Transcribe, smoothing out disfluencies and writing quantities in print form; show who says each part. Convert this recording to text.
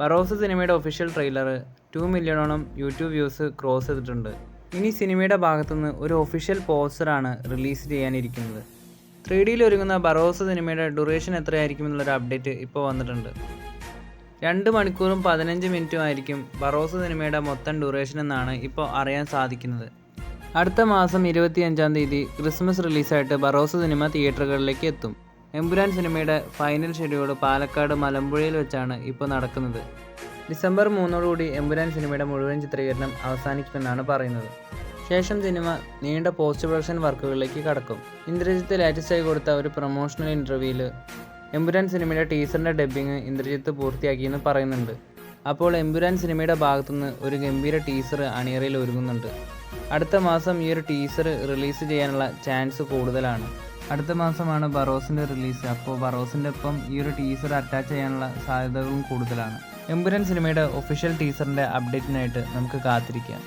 Speaker 1: ബറോസ് സിനിമയുടെ official trailer 2 മില്യണോളം YouTube views cross ചെയ്തിട്ടുണ്ട്. ഇനി സിനിമയുടെ ഭാഗത്തുനിന്ന് ഒരു ഒഫീഷ്യൽ പോസ്റ്ററാണ് റിലീസ് ചെയ്യാനിരിക്കുന്നത്. 3Dയിൽ ഒരുങ്ങുന്ന ബറോസ് സിനിമയുടെ ഡ്യൂറേഷൻ എത്രയായിരിക്കും എന്നുള്ളൊരു അപ്ഡേറ്റ് ഇപ്പോൾ വന്നിട്ടുണ്ട്. 2 മണിക്കൂറും 15 മിനിറ്റും ആയിരിക്കും ബറോസ് സിനിമയുടെ മൊത്തം ഡ്യൂറേഷൻ എന്നാണ് ഇപ്പോൾ അറിയാൻ സാധിക്കുന്നത്. അടുത്ത മാസം 25-ാം തീയതി ക്രിസ്മസ് റിലീസായിട്ട് ബറോസ് സിനിമ തിയേറ്ററുകളിലേക്ക് എത്തും. എമ്പുരാൻ സിനിമയുടെ ഫൈനൽ ഷെഡ്യൂൾ പാലക്കാട് മലമ്പുഴയിൽ വെച്ചാണ് ഇപ്പോൾ നടക്കുന്നത്. ഡിസംബർ 3 എമ്പുരാൻ സിനിമയുടെ മുഴുവൻ ചിത്രീകരണം അവസാനിക്കുമെന്നാണ് പറയുന്നത്. ശേഷം സിനിമ നീണ്ട പോസ്റ്റ് പ്രൊഡക്ഷൻ വർക്കുകളിലേക്ക് കടക്കും. ഇന്ദ്രജിത്ത് ലേറ്റസ്റ്റായി കൊടുത്ത ഒരു പ്രൊമോഷണൽ ഇൻ്റർവ്യൂവിൽ എമ്പുരാൻ സിനിമയുടെ ടീസറിൻ്റെ ഡബ്ബിങ് ഇന്ദ്രജിത്ത് പൂർത്തിയാക്കിയെന്ന് പറയുന്നുണ്ട്. അപ്പോൾ എമ്പുരാൻ സിനിമയുടെ ഭാഗത്തുനിന്ന് ഒരു ഗംഭീര ടീസർ അണിയറയിൽ ഒരുങ്ങുന്നുണ്ട്. അടുത്ത മാസം ഈ ഒരു ടീസർ റിലീസ് ചെയ്യാനുള്ള ചാൻസ് കൂടുതലാണ്. അടുത്ത മാസമാണ് ബറോസിൻ്റെ റിലീസ്. അപ്പോൾ ബറോസിൻ്റെ ഒപ്പം ഈ ഒരു ടീസർ അറ്റാച്ച് ചെയ്യാനുള്ള സാധ്യതകളും കൂടുതലാണ്. എമ്പുരാൻ സിനിമയുടെ ഒഫീഷ്യൽ ടീസറിൻ്റെ അപ്ഡേറ്റിനായിട്ട് നമുക്ക് കാത്തിരിക്കാം.